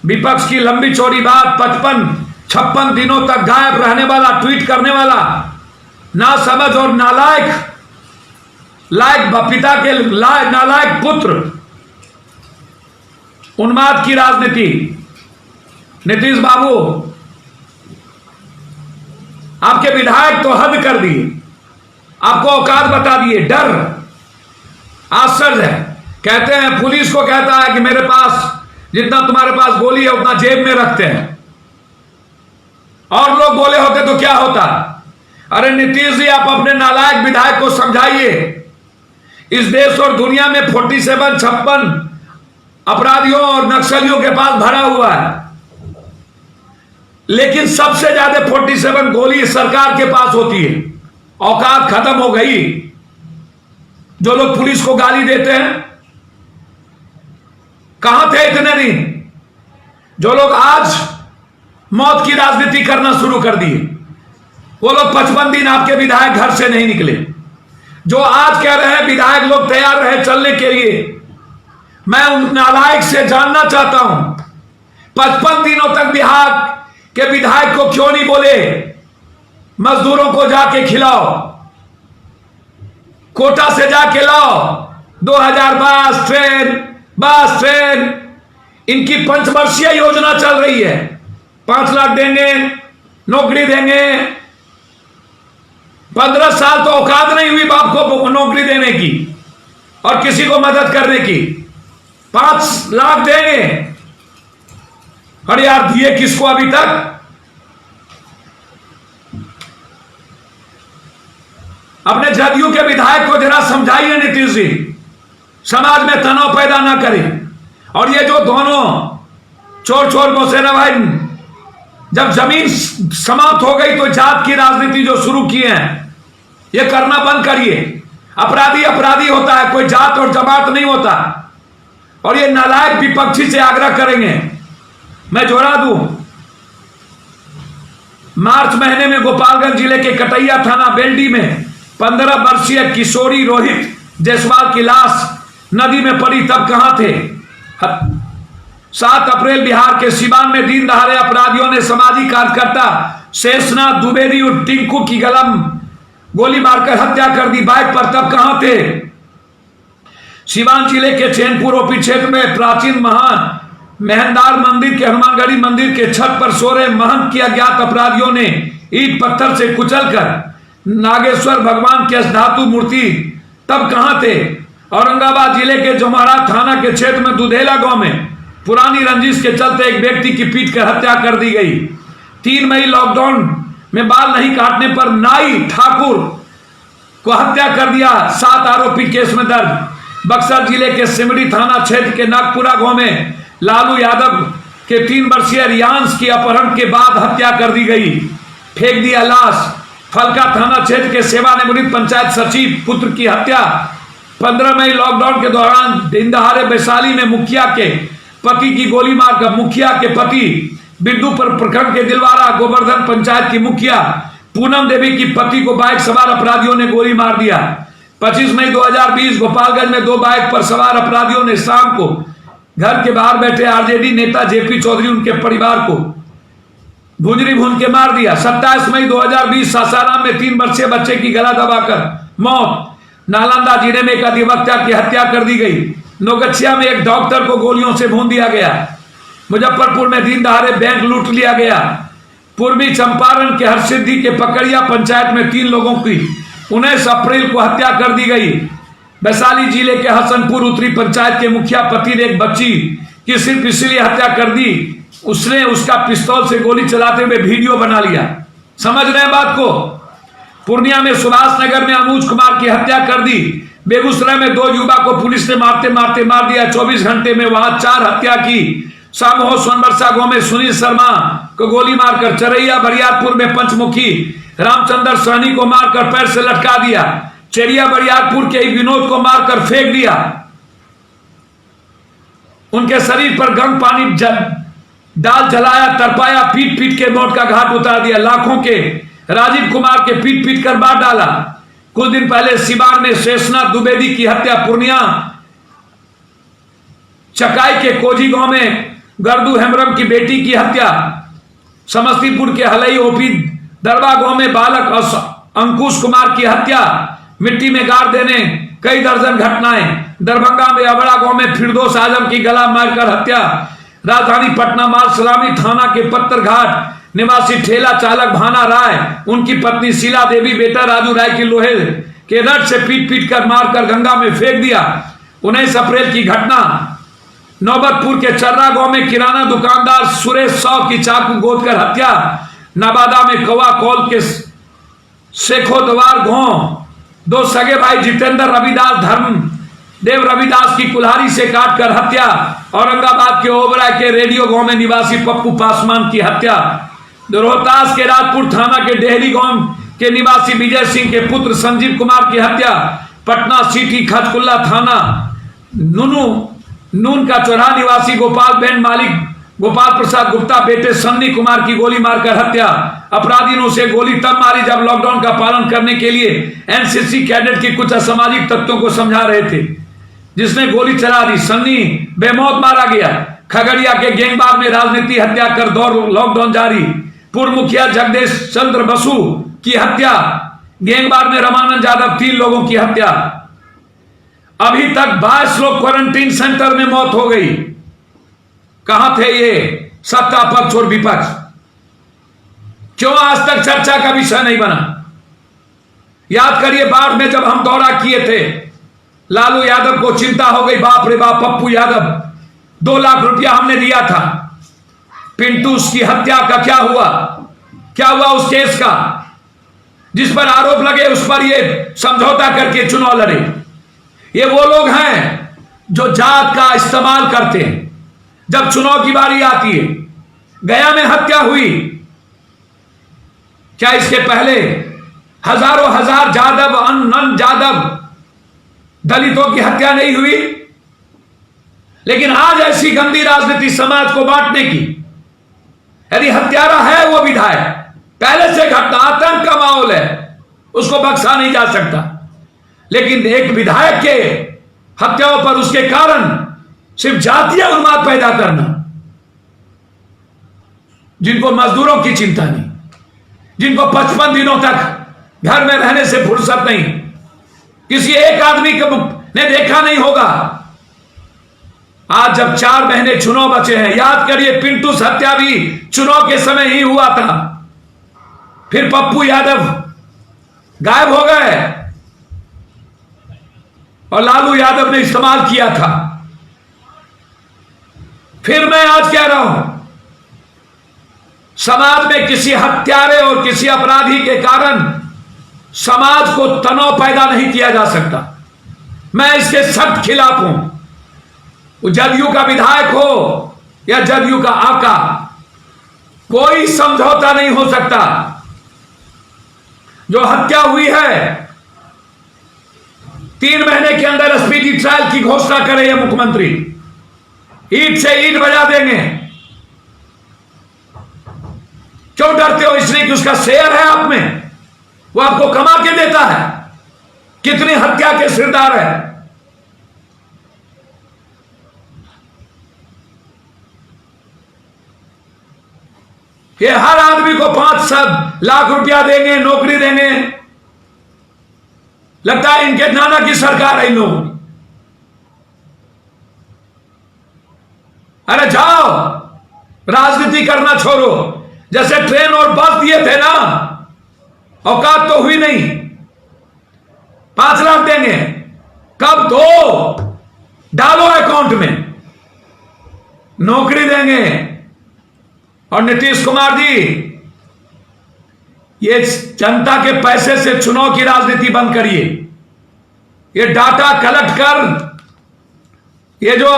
विपक्ष की लंबी चौड़ी बात, 55-56 दिनों तक गायब रहने वाला, ट्वीट करने वाला ना समझ और नालायक, पिता के नालायक पुत्र, उन्माद की राजनीति। नीतीश बाबू, आपके विधायक तो हद कर दिए, आपको औकात बता दिए। डर, आश्चर्य है। कहते हैं, पुलिस को कहता है कि मेरे पास जितना तुम्हारे पास गोली है उतना जेब में रखते हैं, और लोग बोले होते तो क्या होता। अरे नीतीश जी, आप अपने नालायक विधायक को समझाइए। इस देश और दुनिया में 47-56 अपराधियों और नक्सलियों के पास भरा हुआ है, लेकिन सबसे ज्यादा 47 गोली सरकार के पास होती है। औकात खत्म हो गई। जो लोग पुलिस को गाली देते हैं, कहां थे इतने दिन? जो लोग आज मौत की राजनीति करना शुरू कर दिए, वो लोग 55 दिन आपके विधायक घर से नहीं निकले। जो आज कह रहे हैं विधायक लोग तैयार रहे चलने के लिए, मैं उन नालायक से जानना चाहता हूं, 55 दिनों तक बिहार के विधायक को क्यों नहीं बोले मजदूरों को जाके खिलाओ, कोटा से जाके लाओ, 2022 ट्रेन, बस ट्रेन। इनकी 5 वर्षीय योजना चल रही है, 5 लाख देंगे, नौकरी देंगे। 15 साल तो औकात नहीं हुई बाप को नौकरी देने की और किसी को मदद करने की। 5 लाख देंगे। अरे यार, दिए किसको अभी तक? अपने जदयू के विधायक को जरा समझाइए नीतीश जी, समाज में तनाव पैदा ना करें। और ये जो दोनों चोर मौसेरा भाई, जब जमीन समाप्त हो गई तो जात की राजनीति जो शुरू किए हैं, ये करना बंद करिए। अपराधी अपराधी होता है, कोई जात और जमात नहीं होता। और ये नालायक विपक्षी से आग्रह करेंगे। मैं जोड़ा दूं, मार्च महीने में गोपालगंज जिले के कटैया थाना बेल्डी में 15 वर्षीय किशोरी रोहित जायसवाल की लाश नदी में पड़ी, तब कहां थे? 7 अप्रैल बिहार के सिवान में दिन दहाड़े अपराधियों ने सामाजिक कार्यकर्ता शेषनाथ द्विवेदी और टिंकू की गला गोली मारकर हत्या कर दी। बाइक पर, तब कहां थे? सिवान जिले के चैनपुर ओपी क्षेत्र में प्राचीन महान मेहंदार मंदिर के हनुमानगढ़ी मंदिर के छत पर सो रहे महंत की अज्ञात अपराधियों ने ईंट पत्थर से कुचलकर नागेश्वर भगवान की धातु मूर्ति, तब कहां थे? औरंगाबाद जिले के जोमारा थाना के क्षेत्र में दुधेला गांव में पुरानी रंजिश के चलते एक व्यक्ति की पीट कर हत्या कर दी गई। 3 मई लॉकडाउन में बाल नहीं काटने पर नाई ठाकुर को हत्या कर दिया। 7 आरोपी केस में दर्ज। बक्सर जिले के सिमरी थाना क्षेत्र के नागपुरा गांव में लालू यादव के 3 वर्षीय रियांश की अपहरण के बाद हत्या कर दी गई, फेंक दिया लाश। फलका थाना क्षेत्र के सेवानिवृत्त पंचायत सचिव पुत्र की हत्या। 15 मई लॉकडाउन के दौरान दिन दहाड़े वैशाली में मुखिया के पति की गोली मारकर मुखिया के पति बिंदुपुर प्रखंड के दिलवारा गोवर्धन पंचायत की मुखिया पूनम देवी की पति को बाइक सवार अपराधियों ने गोली मार दिया। 25 मई 2020 गोपालगंज में 2 बाइक पर सवार अपराधियों ने शाम को घर के बाहर बैठे आरजेडी नेता जेपी चौधरी उनके परिवार को भुजरी भून के मार दिया। 27 मई 2020 सासाराम में 3 वर्षीय बच्चे की गला दबाकर मौत। नालंदा जिले में एक अधिवक्ता की हत्या कर दी गई। नौगछिया में एक डॉक्टर को गोलियों से भून दिया गया। मुजफ्फरपुर में दिन दहाड़े बैंक लूट लिया गया। पूर्वी चंपारण के हरसिद्धि के पकड़िया पंचायत में 3 लोगों की 19 अप्रैल को हत्या कर दी गई। वैशाली जिले के हसनपुर उत्तरी पंचायत के मुखिया पति ने एक बच्ची की सिर्फ इसलिए हत्या कर दी, उसने उसका पिस्तौल से गोली चलाते हुए वीडियो बना लिया। समझ रहे हैं बात को? पूर्णिया में सुभाष नगर में अनुज कुमार की हत्या कर दी। बेगूसराय में 2 युवा को पुलिस ने मारते मारते मार दिया। 24 घंटे में वहां 4 हत्या की। सामहो सोनबरसा गांव में सुनील शर्मा को गोली मारकर, चरैया बरियारपुर में पंचमुखी रामचंद्र सहनी को मारकर पैर से लटका दिया। चेरिया बरियारपुर के विनोद को मारकर फेंक दिया। उनके शरीर पर गर्म पानी डाल जलाया, तरपाया, पीट पीट के मौत का घाट उतार दिया। लाखों के राजीव कुमार के पीट पीट कर मार डाला। कुछ दिन पहले सिवान में शेषनाथ द्विवेदी की हत्या। पूर्णिया चकाई के कोजी गांव में गर्दू हेम्ब्रम की बेटी की हत्या, समस्तीपुर के हलई ओपी दरबा गांव में बालक अंकुश कुमार की हत्या, मिट्टी में गाड़ देने कई दर्जन घटनाएं, दरभंगा में अबड़ा गांव में फिरदौस आजम की गला मारकर हत्या, राजधानी पटना मार्ग सलामी थाना के पत्थरघाट निवासी ठेला चालक भाना राय, उनकी पत्नी शीला देवी, बेटा राजू राय की लोहे के रड से पीट पीट कर मारकर गंगा में फेंक दिया। 19 अप्रैल की घटना, नौबतपुर के चर्रा गांव में किराना दुकानदार सुरेश 100 की चाकू गोद कर हत्या, नवादा में कौवा कौल के शेखोदवार गांव दो सगे भाई जितेंद्र रविदास धर्म देव रविदास की कुल्हाड़ी से काटकर हत्या, औरंगाबाद के ओबरा के रेडियो गांव में निवासी पप्पू पासवान की हत्या, रोहतास के राजपुर थाना के डेहरी गांव के निवासी विजय सिंह के पुत्र संजीव कुमार की हत्या, पटना सिटी खजकुल्ला थाना नून का चौराहा निवासी गोपाल प्रसाद गुप्ता बेटे सन्नी कुमार की गोली मारकर हत्या, अपराधी ने उसे गोली तब मारी जब लॉकडाउन का पालन करने के लिए एनसीसी कैडेट के कुछ असामाजिक तत्वों को समझा रहे थे, जिसने गोली चला दी। सन्नी बेमौत मारा गया। खगड़िया के गेंगबार में राजनीति हत्या कर दौर लॉकडाउन जारी, पूर्व मुखिया जगदीश चंद्र बसु की हत्या, गेंगबार में रमानंद यादव 3 लोगों की हत्या। अभी तक 22 लोग क्वारंटीन सेंटर में मौत हो गई। कहां थे ये सत्ता पक्ष और विपक्ष? क्यों आज तक चर्चा का विषय नहीं बना? याद करिए बाढ़ में जब हम दौरा किए थे, लालू यादव को चिंता हो गई, बाप रे बाप, पप्पू यादव 2 लाख रुपया हमने दिया था। पिंटू की हत्या का क्या हुआ? क्या हुआ उस केस का जिस पर आरोप लगे, उस पर ये समझौता करके चुनाव लड़े? ये वो लोग हैं जो जात का इस्तेमाल करते हैं जब चुनाव की बारी आती है। गया में हत्या हुई, क्या इसके पहले हजारों हजार जादव अनन जादव दलितों की हत्या नहीं हुई? लेकिन आज ऐसी गंदी राजनीति समाज को बांटने की, यदि हत्यारा है वो विधायक, पहले से घटना आतंक का माहौल है, उसको बख्शा नहीं जा सकता। लेकिन एक विधायक के हत्याओं पर उसके कारण सिर्फ जातीय उन्माद पैदा करना, जिनको मजदूरों की चिंता नहीं, जिनको 55 दिनों तक घर में रहने से फुर्सत नहीं, किसी एक आदमी को ने देखा नहीं होगा। आज जब 4 महीने चुनाव बचे हैं, याद करिए पिंटू हत्या भी चुनाव के समय ही हुआ था। फिर पप्पू यादव गायब हो गए और लालू यादव ने इस्तेमाल किया था। फिर मैं आज कह रहा हूं, समाज में किसी हत्यारे और किसी अपराधी के कारण समाज को तनाव पैदा नहीं किया जा सकता। मैं इसके सख्त खिलाफ हूं। वो जदयू का विधायक हो या जदयू का आका, कोई समझौता नहीं हो सकता। जो हत्या हुई है, 3 महीने के अंदर स्पीडी ट्रायल की घोषणा करे ये मुख्यमंत्री, ईंट से ईंट बजा देंगे। क्यों डरते हो? इसलिए कि उसका शेयर है आप में, वो आपको कमा के देता है। कितनी हत्या के सिरदार है। ये हर आदमी को 5 लाख रुपया देंगे, नौकरी देंगे। लगता है इनके नाना की सरकार है इन लोगों की। अरे जाओ, राजनीति करना छोड़ो। जैसे ट्रेन और बस दिए थे ना, औकात तो हुई नहीं। 5 लाख देंगे, कब दो, डालो अकाउंट में, नौकरी देंगे। और नीतीश कुमार जी, ये जनता के पैसे से चुनाव की राजनीति बंद करिए। ये डाटा कलेक्ट कर, ये जो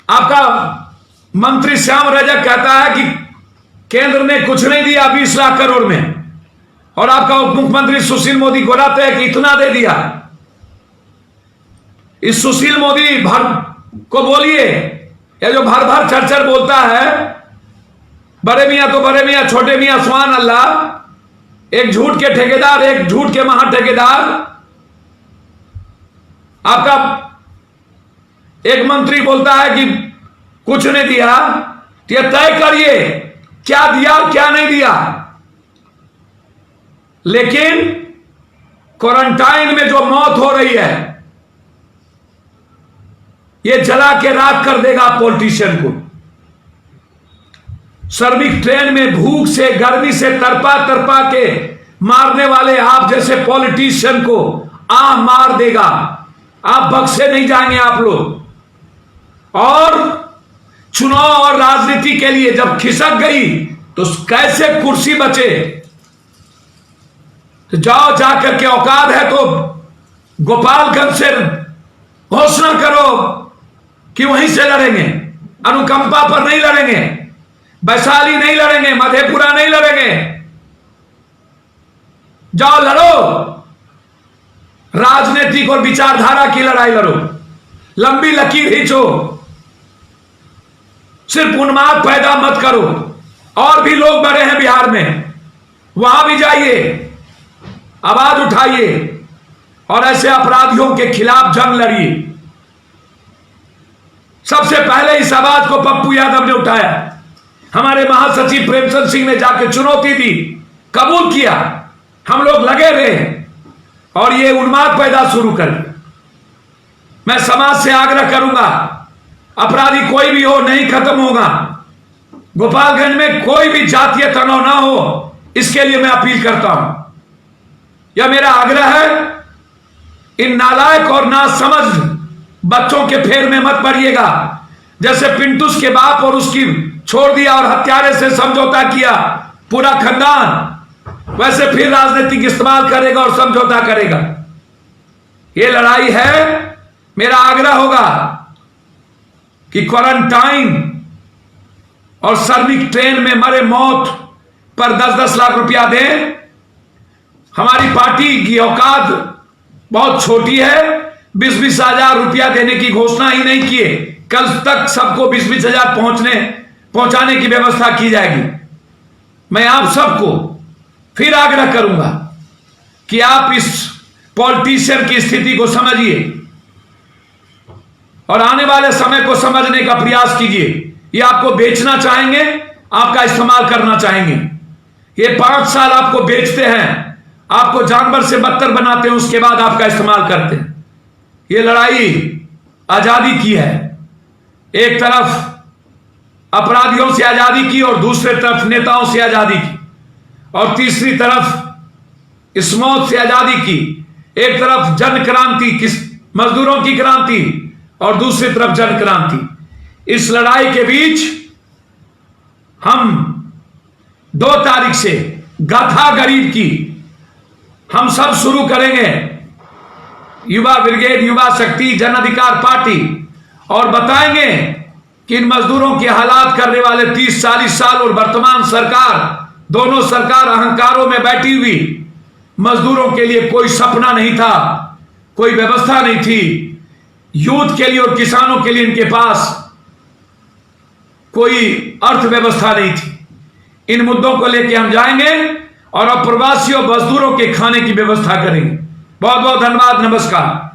आपका मंत्री श्याम रजक कहता है कि केंद्र ने कुछ नहीं दिया 20 लाख करोड़ में, और आपका उप मुख्यमंत्री सुशील मोदी गोराते हैं कि इतना दे दिया। इस सुशील मोदी भर को बोलिए, ये जो भर भर चरचर बोलता है, बड़े मियां तो बड़े मियां, छोटे मियां सुभान अल्लाह, एक झूठ के ठेकेदार, एक झूठ के महा ठेकेदार। आपका एक मंत्री बोलता है कि कुछ नहीं दिया, तो यह तय करिए क्या दिया और क्या नहीं दिया। लेकिन क्वारंटाइन में जो मौत हो रही है, यह जला के राख कर देगा पॉलिटिशियन को। श्रमिक ट्रेन में भूख से गर्मी से तरपा तरपा के मारने वाले आप जैसे पॉलिटिशियन को मार देगा। आप बख्शे नहीं जाएंगे आप लोग। और चुनाव और राजनीति के लिए जब खिसक गई तो कैसे कुर्सी बचे। तो जाओ जाकर के औकात है तो गोपालगंज से घोषणा करो कि वहीं से लड़ेंगे, अनुकंपा पर नहीं लड़ेंगे, वैशाली नहीं लड़ेंगे, मधेपुरा नहीं लड़ेंगे। जाओ लड़ो, राजनीतिक और विचारधारा की लड़ाई लड़ो, लंबी लकीर खींचो, सिर्फ उन्माद पैदा मत करो। और भी लोग बड़े हैं बिहार में, वहां भी जाइए, आवाज उठाइए और ऐसे अपराधियों के खिलाफ जंग लड़िए। सबसे पहले इस आवाज को पप्पू यादव ने उठाया। हमारे महासचिव प्रेमचंद सिंह ने जाके चुनौती दी, कबूल किया, हम लोग लगे रहे और ये उन्माद पैदा शुरू कर। मैं समाज से आग्रह करूंगा, अपराधी कोई भी हो नहीं खत्म होगा। गोपालगंज में कोई भी जातीय तनाव ना हो, इसके लिए मैं अपील करता हूं। यह मेरा आग्रह है। इन नालायक और नासमझ बच्चों के फेर में मत पड़िएगा। जैसे पिंटूस के बाप और उसकी छोड़ दिया और हत्यारे से समझौता किया पूरा खानदान, वैसे फिर राजनीतिक इस्तेमाल करेगा और समझौता करेगा। यह लड़ाई है। मेरा आग्रह होगा कि क्वारंटाइन और श्रमिक ट्रेन में मरे मौत पर 10-10 लाख रुपया दें। हमारी पार्टी की औकात बहुत छोटी है, 20-20 हजार रुपया देने की घोषणा ही नहीं किए। कल तक सबको 20-20 हजार पहुंचाने की व्यवस्था की जाएगी। मैं आप सबको फिर आग्रह करूंगा कि आप इस पॉलिटिशियन की स्थिति को समझिए और आने वाले समय को समझने का प्रयास कीजिए। ये आपको बेचना चाहेंगे, आपका इस्तेमाल करना चाहेंगे। ये 5 साल आपको बेचते हैं, आपको जानवर से बदतर बनाते हैं, उसके बाद आपका इस्तेमाल करते हैं। ये लड़ाई आजादी की है। एक तरफ अपराधियों से आजादी की और दूसरे तरफ नेताओं से आजादी की, और तीसरी तरफ इस मौत से आजादी की। एक तरफ जन क्रांति, किस मजदूरों की क्रांति, और दूसरी तरफ जन क्रांति। इस लड़ाई के बीच हम 2 तारीख से गाथा गरीब की हम सब शुरू करेंगे। युवा ब्रिगेड, युवा शक्ति, जन अधिकार पार्टी, और बताएंगे कि इन मजदूरों के हालात करने वाले 30-40 साल और वर्तमान सरकार, दोनों सरकार अहंकारों में बैठी हुई, मजदूरों के लिए कोई सपना नहीं था, कोई व्यवस्था नहीं थी। यूथ के लिए और किसानों के लिए इनके पास कोई अर्थव्यवस्था नहीं थी। इन मुद्दों को लेकर हम जाएंगे और अप्रवासियों मजदूरों के खाने की व्यवस्था करेंगे। बहुत बहुत धन्यवाद, नमस्कार।